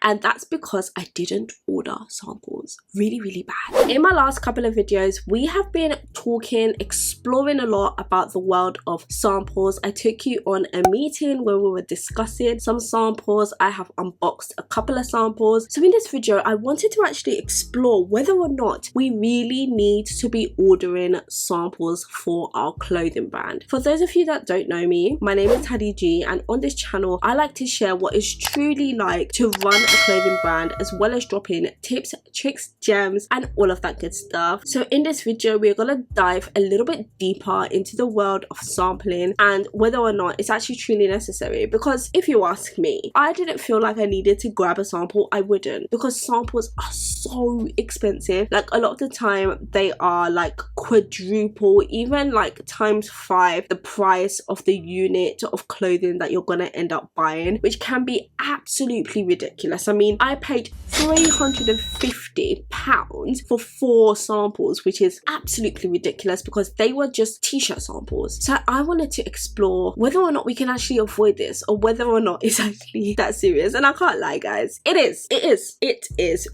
and that's because I didn't order samples. Really bad. In my last couple of videos, we have been exploring a lot about the world of samples. I took you on a meeting where we were discussing some samples. I have unboxed a couple of samples. So in this video, I wanted to actually explore whether or not we really need to be ordering samples for our clothing brand. For those of you that don't know me, my name is Hadi G, and on this channel I like to share what it's truly like to run a clothing brand, as well as dropping tips, tricks, gems, and all of that good stuff. So in this video, we're gonna dive a little bit deeper into the world of sampling and whether or not it's actually truly necessary. Because if you ask me, I didn't feel like I needed to grab a sample. I wouldn't, because samples are so expensive. Like a lot of the time they are like quadruple, even like ×5 the price of the unit of clothing that you're gonna end up buying, which can be absolutely ridiculous. I mean, I paid £350 for 4 samples, which is absolutely ridiculous because they were just t-shirt samples. So I wanted to explore whether or not we can actually avoid this, or whether or not it's actually that serious. And I can't lie, guys, it is.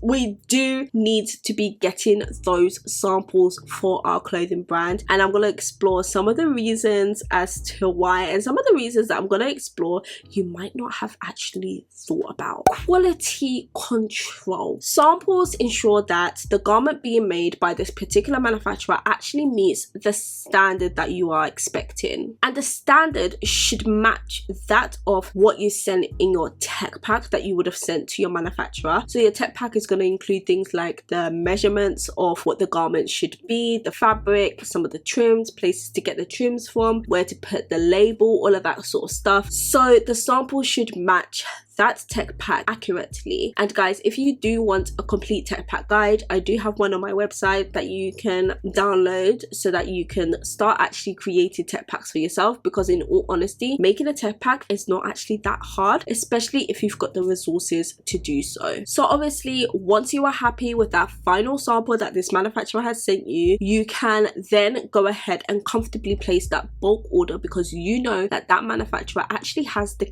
We do need to be getting those samples for our clothing brand, and I'm gonna explore some of the reasons as to why, and some of the reasons that I'm gonna explore you might not have actually thought about. Quality control. Samples ensure that the garment being made by this particular manufacturer actually meets the standard that you are expecting, and the standard should match that of what you send in your tech pack that you would have sent to your manufacturer. So your tech pack is going to include things like the measurements of what the garment should be, the fabric, some of the trims, places to get the trims from, where to put the label, all of that sort of stuff. So the sample should match that tech pack accurately. And guys, if you do want a complete tech pack guide, I do have one on my website that you can download so that you can start actually creating tech packs for yourself, because in all honesty, making a tech pack is not actually that hard, especially if you've got the resources to do so. So obviously, once you are happy with that final sample that this manufacturer has sent you, you can then go ahead and comfortably place that bulk order, because you know that that manufacturer actually has the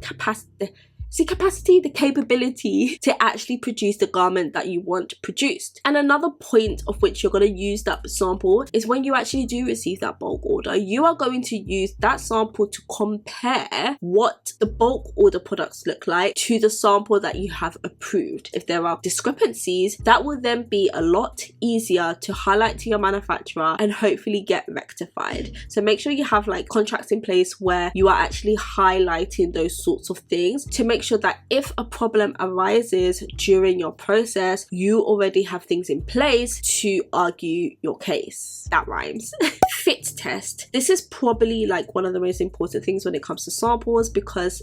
the capability to actually produce the garment that you want produced. And another point of which you're going to use that sample is when you actually do receive that bulk order, you are going to use that sample to compare what the bulk order products look like to the sample that you have approved. If there are discrepancies, that will then be a lot easier to highlight to your manufacturer and hopefully get rectified. So make sure you have like contracts in place where you are actually highlighting those sorts of things to make sure that if a problem arises during your process, you already have things in place to argue your case. That rhymes. Fit test. This is probably like one of the most important things when it comes to samples, because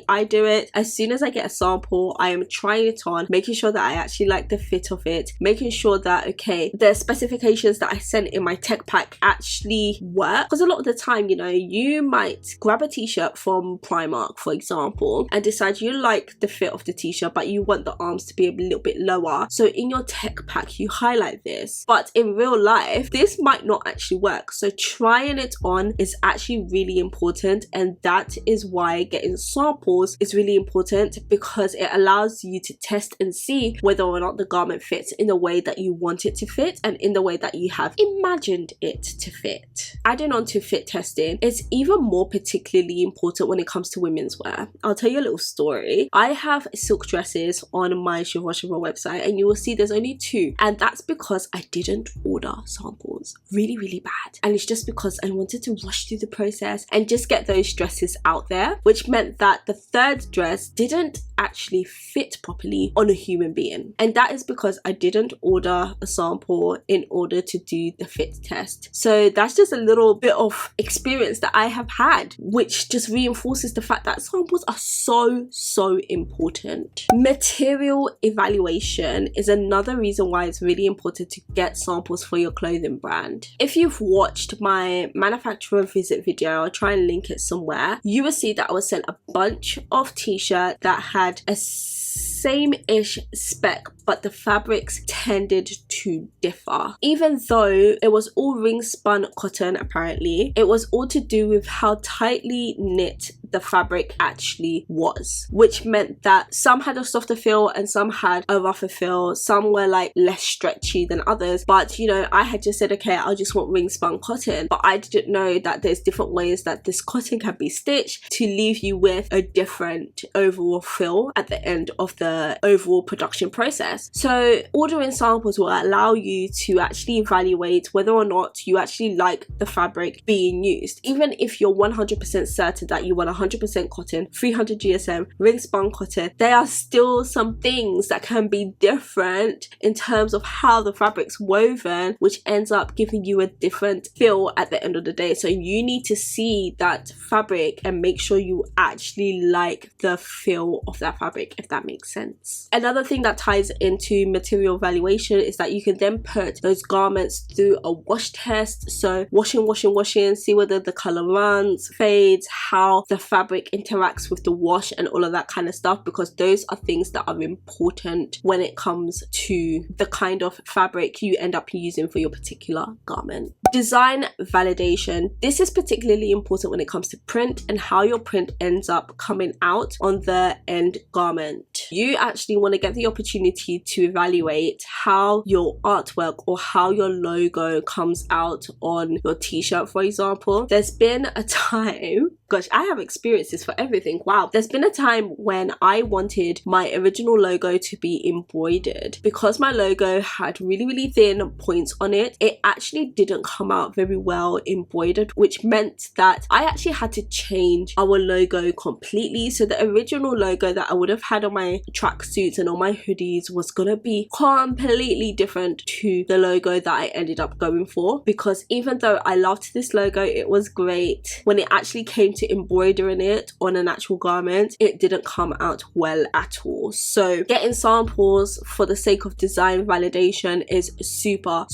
I do it as soon as I get a sample. I am trying it on, making sure that I actually like the fit of it, making sure that okay, the specifications that I sent in my tech pack actually work. Because a lot of the time, you know, you might grab a t-shirt from Primark, for example, and decide you like the fit of the t-shirt, but you want the arms to be a little bit lower. So in your tech pack, you highlight this, but in real life, this might not actually work. So trying it on is actually really important, and that is why getting samples is really important, because it allows you to test and see whether or not the garment fits in the way that you want it to fit and in the way that you have imagined it to fit. Adding on to fit testing, it's even more particularly important when it comes to women's wear. I'll tell you a little story. I have silk dresses on my Shopify website, and you will see there's only 2, and that's because I didn't order samples. Really bad. And it's just because I wanted to rush through the process and just get those dresses out there, which meant that the 3rd dress didn't actually fit properly on a human being, and that is because I didn't order a sample in order to do the fit test. So that's just a little bit of experience that I have had, which just reinforces the fact that samples are so important. Material evaluation is another reason why it's really important to get samples for your clothing brand. If you've watched my manufacturer visit video, I'll try and link it somewhere, you will see that I was sent a bunch of t-shirts that had a same-ish spec, but the fabrics tended to differ. Even though it was all ring spun cotton, apparently it was all to do with how tightly knit the fabric actually was, which meant that some had a softer feel and some had a rougher feel. Some were like less stretchy than others, but you know, I had just said, okay, I just want ring spun cotton, but I didn't know that there's different ways that this cotton can be stitched to leave you with a different overall feel at the end of the overall production process. So ordering samples will allow you to actually evaluate whether or not you actually like the fabric being used. Even if you're 100% certain that you want 100% cotton, 300 GSM, ring spun cotton, there are still some things that can be different in terms of how the fabric's woven, which ends up giving you a different feel at the end of the day. So you need to see that fabric and make sure you actually like the feel of that fabric, if that makes sense. Another thing that ties into material valuation is that you can then put those garments through a wash test. So washing, see whether the color runs, fades, how the fabric interacts with the wash and all of that kind of stuff, because those are things that are important when it comes to the kind of fabric you end up using for your particular garment. Design validation. This is particularly important when it comes to print and how your print ends up coming out on the end garment. You actually want to get the opportunity to evaluate how your artwork or how your logo comes out on your t-shirt, for example. There's been a time, gosh, I have experiences for everything. Wow. There's been a time when I wanted my original logo to be embroidered. Because my logo had really thin points on it, it actually didn't come out very well embroidered, which meant that I actually had to change our logo completely. So the original logo that I would have had on my tracksuits and on my hoodies was gonna be completely different to the logo that I ended up going for, because even though I loved this logo, it was great, when it actually came to embroidering it on an actual garment, it didn't come out well at all. So getting samples for the sake of design validation is super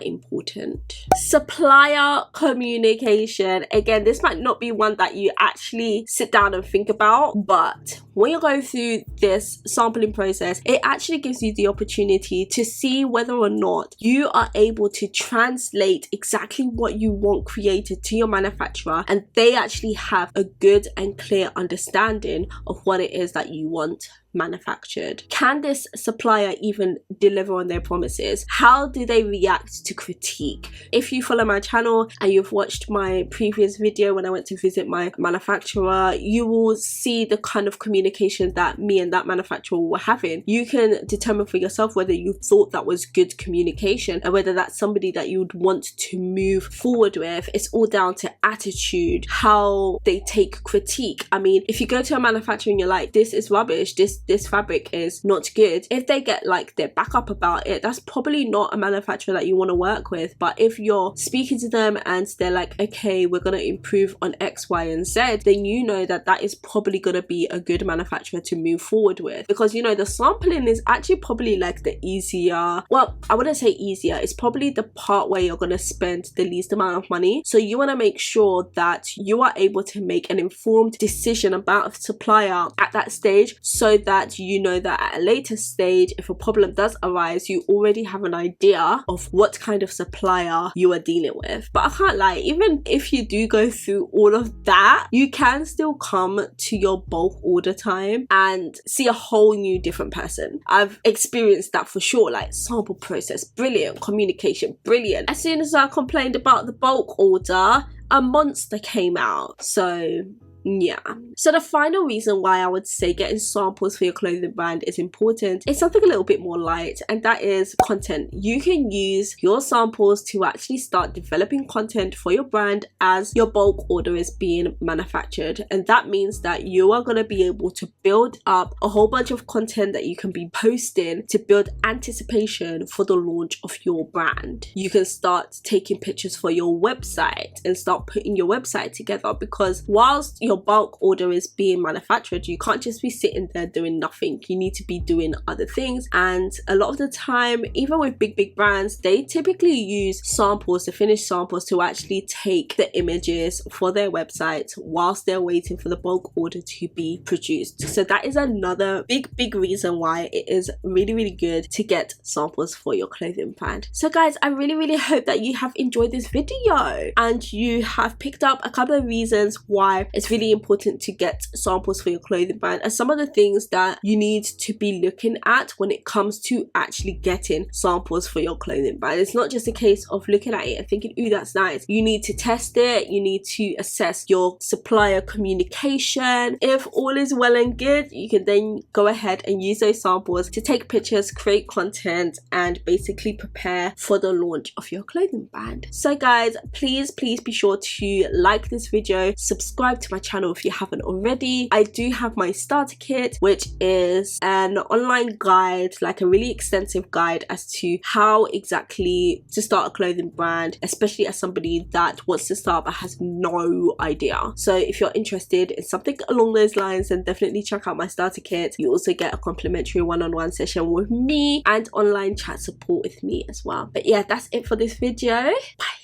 important. Supplier communication. Again, this might not be one that you actually sit down and think about, but when you go through this sampling process, it actually gives you the opportunity to see whether or not you are able to translate exactly what you want created to your manufacturer, and they actually have a good and clear understanding of what it is that you want manufactured. Can this supplier even deliver on their promises? How do they react to critique? If you follow my channel and you've watched my previous video when I went to visit my manufacturer, you will see the kind of communication that me and that manufacturer were having. You can determine for yourself whether you thought that was good communication and whether that's somebody that you would want to move forward with. It's all down to attitude, how they take critique. I mean, if you go to a manufacturer and you're like, this is rubbish, this fabric is not good, if they get like their back up about it, that's probably not a manufacturer that you want to work with. But if you're speaking to them and they're like, okay, we're going to improve on X, Y, and Z, then you know that that is probably going to be a good manufacturer to move forward with. Because, you know, the sampling is actually probably like the easier, well, I wouldn't say easier, it's probably the part where you're going to spend the least amount of money. So you want to make sure that you are able to make an informed decision about a supplier at that stage, so that you know that at a later stage, if a problem does arise, you already have an idea of what kind of supplier you are dealing with. But I can't lie, even if you do go through all of that, you can still come to your bulk order time and see a whole new different person. I've experienced that for sure. Like, sample process, brilliant. Communication, brilliant. As soon as I complained about the bulk order, a monster came out. So yeah. So the final reason why I would say getting samples for your clothing brand is important is something a little bit more light, and that is content. You can use your samples to actually start developing content for your brand as your bulk order is being manufactured, and that means that you are going to be able to build up a whole bunch of content that you can be posting to build anticipation for the launch of your brand. You can start taking pictures for your website and start putting your website together, because whilst your bulk order is being manufactured, you can't just be sitting there doing nothing. You need to be doing other things, and a lot of the time, even with big brands, they typically use samples, the finished samples, to actually take the images for their website whilst they're waiting for the bulk order to be produced. So that is another big reason why it is really good to get samples for your clothing brand. So guys, I really hope that you have enjoyed this video and you have picked up a couple of reasons why it's really really important to get samples for your clothing brand, and some of the things that you need to be looking at when it comes to actually getting samples for your clothing brand. It's not just a case of looking at it and thinking, ooh, that's nice. You need to test it. You need to assess your supplier communication. If all is well and good, you can then go ahead and use those samples to take pictures, create content, and basically prepare for the launch of your clothing brand. So guys, please be sure to like this video, subscribe to my channel if you haven't already. I do have my starter kit, which is an online guide, like a really extensive guide as to how exactly to start a clothing brand, especially as somebody that wants to start but has no idea. So if you're interested in something along those lines, then definitely check out my starter kit. You also get a complimentary one-on-one session with me and online chat support with me as well. But yeah, that's it for this video. Bye.